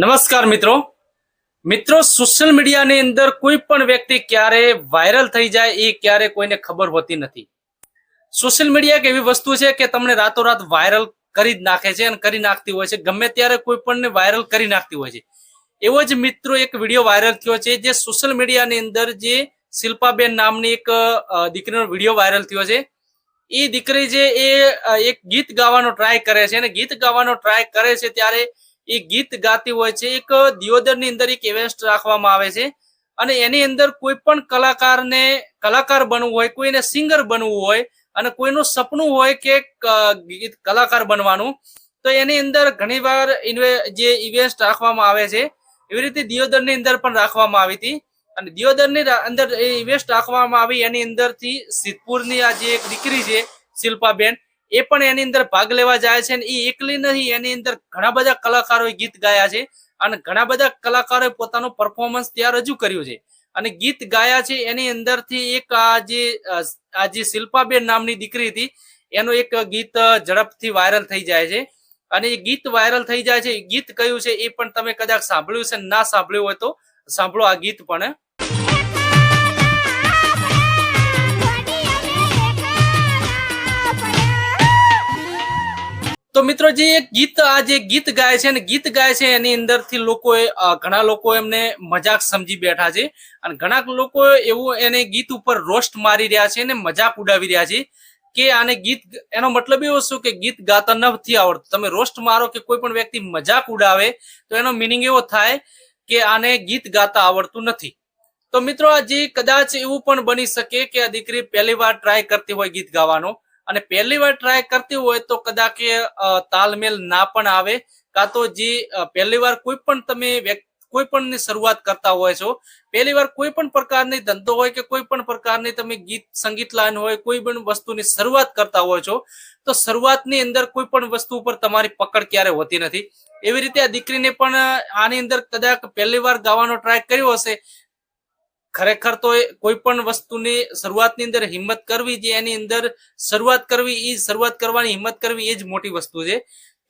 નમસ્કાર મિત્રો સોશિયલ મીડિયાની અંદર કોઈ પણ વ્યક્તિ ક્યારે વાયરલ થઈ જાય એ ક્યારે કોઈને ખબર હોતી નથી। સોશિયલ મીડિયા એક એવી વસ્તુ છે કે તમને રાતોરાત વાયરલ કરી જ નાખે છે અને કરી નાખતી હોય છે, ગમે ત્યારે કોઈ પણને વાયરલ કરી નાખતી હોય છે। એવો જ મિત્રો એક વિડીયો વાયરલ થયો છે જે સોશિયલ મીડિયાની અંદર જે શિલ્પાબેન નામની એક દીકરીનો વિડીયો વાયરલ થયો છે। એ દીકરી જે એક ગીત ગાવાનો ટ્રાય કરે છે અને ગીત ગાવાનો ટ્રાય કરે છે ત્યારે એ ગીત ગાતી હોય છે। એક દિયોદરની અંદર એક ઇવેન્ટ રાખવામાં આવે છે અને એની અંદર કોઈ પણ કલાકારને કલાકાર બનવું હોય, કોઈને સિંગર બનવું હોય અને કોઈનું સપનું હોય કે ગીત કલાકાર બનવાનું, તો એની અંદર ઘણીવાર જે ઇવેન્ટ રાખવામાં આવે છે એવી રીતે દિયોદરની અંદર પણ રાખવામાં આવી હતી। અને દિયોદરની અંદર એ ઇવેન્ટ રાખવામાં આવી, એની અંદરથી સિદ્ધપુરની આ જે એક દીકરી છે શિલ્પાબેન, એ પણ એની અંદર ભાગ લેવા જાય છે અને એ એકલી નહીં, એની અંદર ઘણા બધા કલાકારોએ ગીત ગાયા છે અને ઘણા બધા કલાકારોએ પોતાનું પરફોર્મન્સ ત્યાં રજૂ કર્યું છે અને ગીત ગાયા છે। એની અંદરથી એક આ જે શિલ્પાબેન નામની દીકરી હતી એનું એક ગીત ઝડપથી વાયરલ થઈ જાય છે અને એ ગીત વાયરલ થઈ જાય છે। એ ગીત કયું છે એ પણ તમે કદાચ સાંભળ્યું છે, ના સાંભળ્યું હોય તો સાંભળો આ ગીત પણ। તો મિત્રો જે ગીત આ જે ગીત ગાય છે ને ગીત ગાય છે એની અંદરથી લોકોએ ઘણા લોકો એમને મજાક સમજી બેઠા છે અને ઘણા લોકો એવું એને ગીત ઉપર રોસ્ટ મારી રહ્યા છે અને મજાક ઉડાવી રહ્યા છે કે આને ગીત, એનો મતલબ એવો શું કે ગીત ગાતા નથી આવડતું। તમે રોસ્ટ મારો કે કોઈ પણ વ્યક્તિ મજાક ઉડાવે તો એનો મિનિંગ એવો થાય કે આને ગીત ગાતા આવડતું નથી। તો મિત્રો આ જે કદાચ એવું પણ બની શકે કે આ દીકરી પહેલી વાર ટ્રાય કરતી હોય ગીત ગાવાનો અને પહેલી વાર ટ્રાય કરતી હોય તો કદાચ તાલમેલ ના પણ આવે, કાં તો જે પહેલી વાર કોઈ પણ તમે કોઈ પણ ની શરૂઆત કરતા હોય છો, પહેલી વાર કોઈ પણ પ્રકારની ધંધો હોય કે કોઈ પણ પ્રકારની તમે ગીત સંગીત લાઈન હોય, કોઈ પણ વસ્તુની શરૂઆત કરતા હોય છો, તો શરૂઆતની અંદર કોઈ પણ વસ્તુ ઉપર તમારી પકડ ક્યારે હોતી નથી। એવી રીતે આ દીકરીને પણ આની અંદર કદાચ પહેલી વાર ગાવાનો ટ્રાય કર્યો હશે। ખરેખર તો કોઈ પણ વસ્તુની શરૂઆતની અંદર હિંમત કરવી, જે એની અંદર શરૂઆત કરવી, એ શરૂઆત કરવાની હિંમત કરવી એ જ મોટી વસ્તુ છે।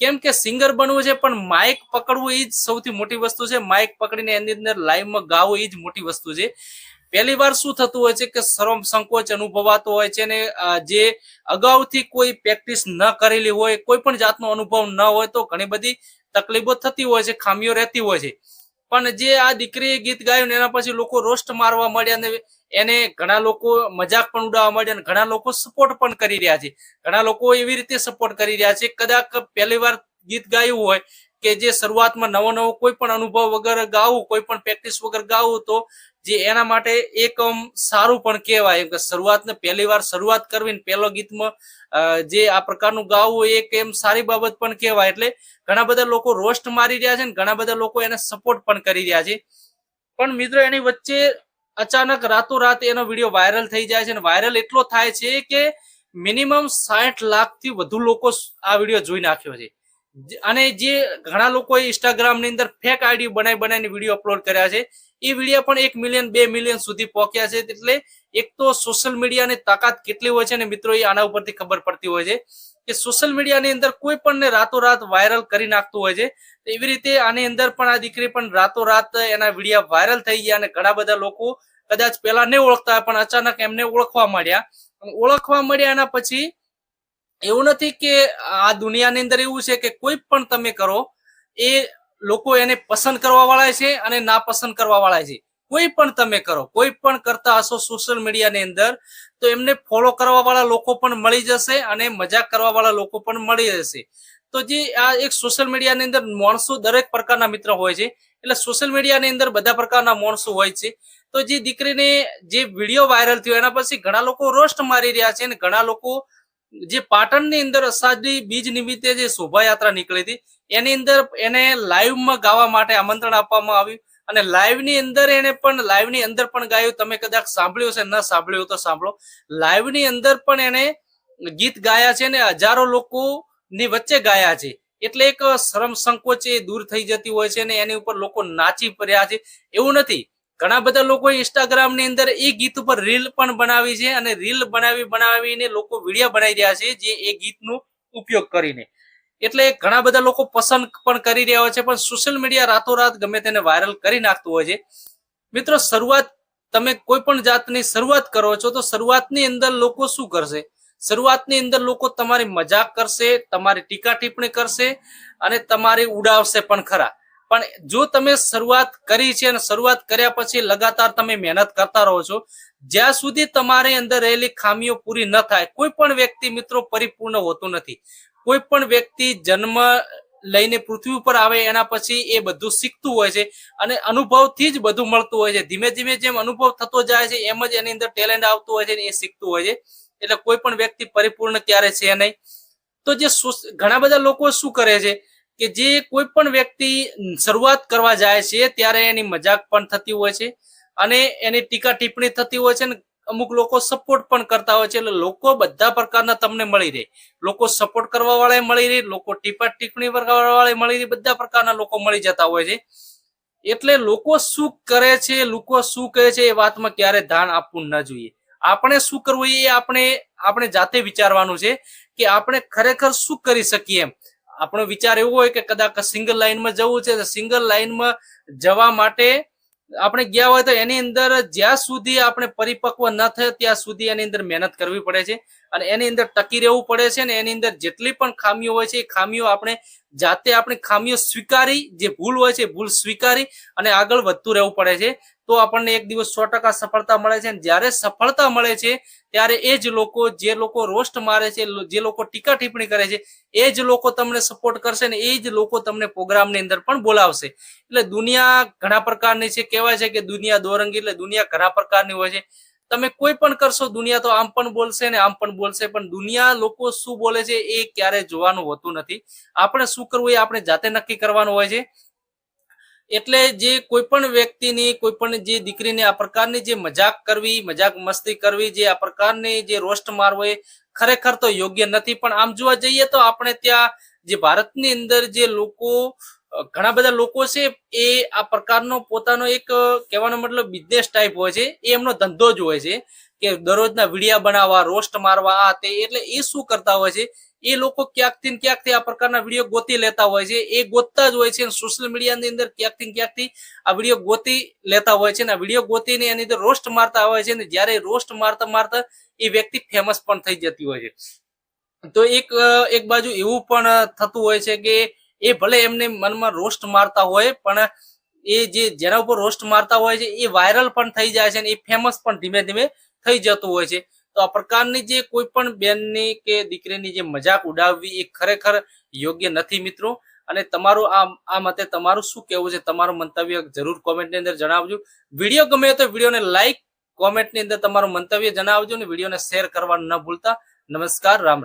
કેમ કે સિંગર બનવું છે પણ માઇક પકડવું એ જ સૌથી મોટી વસ્તુ છે। માઇક પકડીને એની અંદર લાઈવમાં ગાવું એ જ મોટી વસ્તુ છે। પહેલી વાર શું થતું હોય છે કે શરમ સંકોચ અનુભવાતો હોય છે અને જે અગાઉથી કોઈ પ્રેક્ટિસ ન કરેલી હોય, કોઈ પણ જાતનો અનુભવ ન હોય તો ઘણી બધી તકલીફો થતી હોય છે, ખામીઓ રહેતી હોય છે। પણ જે આ દીકરીએ ગીત ગાયું ને એના પછી લોકો રોસ્ટ મારવા મળ્યા અને એને ઘણા લોકો મજાક પણ ઉડાવવા મળ્યા અને ઘણા લોકો સપોર્ટ પણ કરી રહ્યા છે। ઘણા લોકો એવી રીતે સપોર્ટ કરી રહ્યા છે કદાચ પહેલી વાર ગીત ગાયું હોય કે જે શરૂઆતમાં નવો કોઈ પણ અનુભવ વગર ગાવું, કોઈ પણ પ્રેક્ટિસ વગર ગાવું, તો જે એના માટે એક સારું પણ કહેવાય કે શરૂઆતને પહેલી વાર શરૂઆત કરવી, પહેલો ગીતમાં જે આ પ્રકારનું ગાવું એક એમ સારી બાબત પણ કહેવાય। એટલે ઘણા બધા લોકો રોસ્ટ મારી રહ્યા છે ને ઘણા બધા લોકો એને સપોર્ટ પણ કરી રહ્યા છે। પણ મિત્રો એની વચ્ચે અચાનક રાતોરાત એનો વિડીયો વાયરલ થઈ જાય છે અને વાયરલ એટલો થાય છે કે મિનિમમ 60 લાખથી વધુ લોકો આ વિડીયો જોઈ નાખ્યો છે। અને જે ઘણા લોકોએ ઇન્સ્ટાગ્રામ ની અંદર ફેક આઈડી બનાવીને વિડીયો અપલોડ કર્યા છે, એ વિડીયો પણ 1 મિલિયન 2 મિલિયન સુધી પહોંચ્યા છે। એટલે એક તો સોશિયલ મીડિયાની તાકાત કેટલી હોય છે ને મિત્રો, એ આના ઉપરથી ખબર પડતી હોય છે કે સોશિયલ મીડિયાની અંદર કોઈ પણ રાતોરાત વાયરલ કરી નાખતું હોય છે। એવી રીતે આની અંદર પણ આ દીકરી પણ રાતોરાત એના વિડીયો વાયરલ થઈ ગયા અને ઘણા બધા લોકો કદાચ પહેલા નહીં ઓળખતા પણ અચાનક એમને ઓળખવા મળ્યા। એના પછી એવું નથી કે આ દુનિયાની અંદર એવું છે કે કોઈ પણ તમે કરો એ લોકો એને પસંદ કરવા વાળા છે અને ના પસંદ કરવા વાળા છે। કોઈ પણ તમે કરો, કોઈ પણ કરતા હશો સોશિયલ મીડિયાની અંદર, તો એમને ફોલો કરવા વાળા લોકો પણ મળી જશે અને મજાક કરવા વાળા લોકો પણ મળી જશે। તો જે આ એક સોશિયલ મીડિયાની અંદર માણસો દરેક પ્રકારના મિત્ર હોય છે, એટલે સોશિયલ મીડિયાની અંદર બધા પ્રકારના માણસો હોય છે। તો જે દીકરીને જે વિડીયો વાયરલ થયો એના પછી ઘણા લોકો રોસ્ટ મારી રહ્યા છે અને ઘણા લોકો જે પાટણની અંદર અષાઢી બીજ નિમિત્તે જે શોભાયાત્રા નીકળી હતી એની અંદર એને લાઈવમાં ગાવા માટે આમંત્રણ આપવામાં આવ્યું અને લાઈવની અંદર પણ ગાયું। તમે કદાચ સાંભળ્યું છે, ન સાંભળ્યું તો સાંભળો। લાઈવની અંદર પણ એને ગીત ગાયા છે અને હજારો લોકો ની વચ્ચે ગાયા છે। એટલે એક શરમ સંકોચ એ દૂર થઈ જતી હોય છે અને એની ઉપર લોકો નાચી પડ્યા છે। એવું નથી, ઘણા બધા લોકો ઇન્સ્ટાગ્રામ ની અંદર એ ગીત ઉપર રીલ પણ બનાવી છે અને રીલ બનાવીને લોકો વિડીયો બનાવી રહ્યા છે જે એ ગીતનો ઉપયોગ કરીને। એટલે ઘણા બધા લોકો પસંદ પણ કરી રહ્યા હોય છે, પણ સોશિયલ મીડિયા રાતોરાત ગમે તેને વાયરલ કરી નાખતું હોય છે. મિત્રો, શરૂઆત તમે કોઈ પણ જાતની શરૂઆત કરો છો તો શરૂઆતની અંદર લોકો શું કરશે? શરૂઆતની અંદર લોકો તમારી મજાક કરશે, તમારી ટીકા ટિપ્પણી કરશે અને તમારી ઉડાવશે પણ ખરા. પણ જો તમે શરૂઆત કરી છે અને શરૂઆત કર્યા પછી લગાતાર તમે મહેનત કરતા રહો છો, જ્યાં સુધી તમારી અંદર રહેલી ખામીઓ પૂરી ન થાય, કોઈ પણ વ્યક્તિ મિત્રો પરિપૂર્ણ હોતું નથી. કોઈ પણ વ્યક્તિ જન્મ લઈને પૃથ્વી ઉપર આવે એના પછી એ બધું શીખતું હોય છે અને અનુભવથી જ બધું મળતું હોય છે. ધીમે ધીમે જેમ અનુભવ થતો જાય છે એમ જ એની અંદર ટેલેન્ટ આવતું હોય છે, એ શીખતું હોય છે. એટલે કોઈ પણ વ્યક્તિ પરિપૂર્ણ ક્યારે છે નહીં. તો જે ઘણા બધા લોકો શું કરે છે કે જે કોઈ પણ વ્યક્તિ શરૂઆત કરવા જાય છે ત્યારે એની મજાક પણ થતી હોય છે અને એની ટીકા ટિપ્પણી થતી હોય છે, ને અમુક લોકો સપોર્ટ પણ કરતા હોય છે. એટલે લોકો બધા પ્રકારના તમને મળી રહે. લોકો સપોર્ટ કરવા વાળા મળી રહે, લોકો ટીપા ટિપ્પણી કરવા વાળા મળી રહે, બધા પ્રકારના લોકો મળી જતા હોય છે. એટલે લોકો શું કરે છે, લોકો શું કહે છે, એ વાતમાં ક્યારે ધ્યાન આપવું ન જોઈએ. આપણે શું કરવું એ આપણે જાતે વિચારવાનું છે કે આપણે ખરેખર શું કરી શકીએ. એમ આપણો વિચાર એવો હોય કે કદાચ સિંગલ લાઈનમાં જવું છે, તો સિંગલ લાઈનમાં જવા માટે આપણે ગયા હોય તો એની અંદર જ્યાં સુધી આપણે પરિપક્વ ન થાય ત્યાં સુધી એની અંદર મહેનત કરવી પડે છે અને એની અંદર ટકી રહેવું પડે છે. ને એની અંદર જેટલી પણ ખામીઓ હોય છે એ ખામીઓ આપણે જાતે આપણી ખામીઓ સ્વીકારી, જે ભૂલ હોય છે ભૂલ સ્વીકારી અને આગળ વધતું રહેવું પડે છે. તો આપણને એક દિવસ 100% સફળતા મળે છે. જ્યારે સફળતા મળે છે ત્યારે એ જ લોકો, જે લોકો રોસ્ટ મારે છે, જે લોકો ટીકા ટિપ્પણી કરે છે, એ જ લોકો તમને સપોર્ટ કરશે ને એ જ લોકો તમને પ્રોગ્રામની અંદર પણ બોલાવશે. એટલે દુનિયા ઘણા પ્રકારની છે. કહેવાય છે કે દુનિયા દોરંગી, એટલે દુનિયા ઘણા પ્રકારની હોય છે. તમે કોઈ પણ કરશો, દુનિયા તો આમ પણ બોલશે ને આમ પણ બોલશે, પણ દુનિયા લોકો શું બોલે છે એ ક્યારે જોવાનું હોતું નથી. આપણે શું કરવું એ આપણે જાતે નક્કી કરવાનું હોય છે. એટલે જે કોઈ પણ વ્યક્તિની, કોઈ પણ જે દીકરીને આ પ્રકારની જે મજાક કરવી, મજાક મસ્તી કરવી, જે આ પ્રકારની જે રોસ્ટ મારવો એ ખરેખર તો યોગ્ય નથી. પણ આમ જોવા જઈએ તો આપણે ત્યાં જે ભારતની અંદર જે લોકો, ઘણા બધા લોકો છે એ આ પ્રકારનો પોતાનો એક કહેવાનો મતલબ બિઝનેસ ટાઈપ હોય છે. એ એમનો ધંધો જ હોય છે કે દરરોજના વિડીયા બનાવવા, રોસ્ટ મારવા, આ તે. એટલે એ શું કરતા હોય છે, એ લોકો ક્યાંકથી આ પ્રકારના વિડીયો ગોતી લેતા હોય છે. એ ગોતતા જ હોય છે. સોશિયલ મીડિયાની અંદર ક્યાંકથી આ વિડીયો ગોતી લેતા હોય છે ને આ વિડીયો ગોતીને એની અંદર રોસ્ટ મારતા હોય છે. ને જ્યારે રોસ્ટ મારતા એ વ્યક્તિ ફેમસ પણ થઈ જતી હોય છે. તો એક બાજુ એવું પણ થતું હોય છે કે એ ભલે એમને મનમાં રોસ્ટ મારતા હોય, પણ એ જેના ઉપર રોસ્ટ મારતા હોય છે એ વાયરલ પણ થઈ જાય છે અને એ ફેમસ પણ ધીમે ધીમે થઈ જતું હોય છે. તો આ પ્રકારની જે કોઈ પણ બેનની કે દીકરીની જે મજાક ઉડાવવી એ ખરેખર યોગ્ય નથી મિત્રો. અને તમારું આ મતે તમારું શું કહેવું છે? તમારું મંતવ્ય જરૂર કોમેન્ટની અંદર જણાવજો. વિડીયો ગમે તો વિડીયોને લાઈક, કોમેન્ટની અંદર તમારું મંતવ્ય જણાવજો અને વિડીયોને શેર કરવાનું ન ભૂલતા. નમસ્કાર, રામ રામ.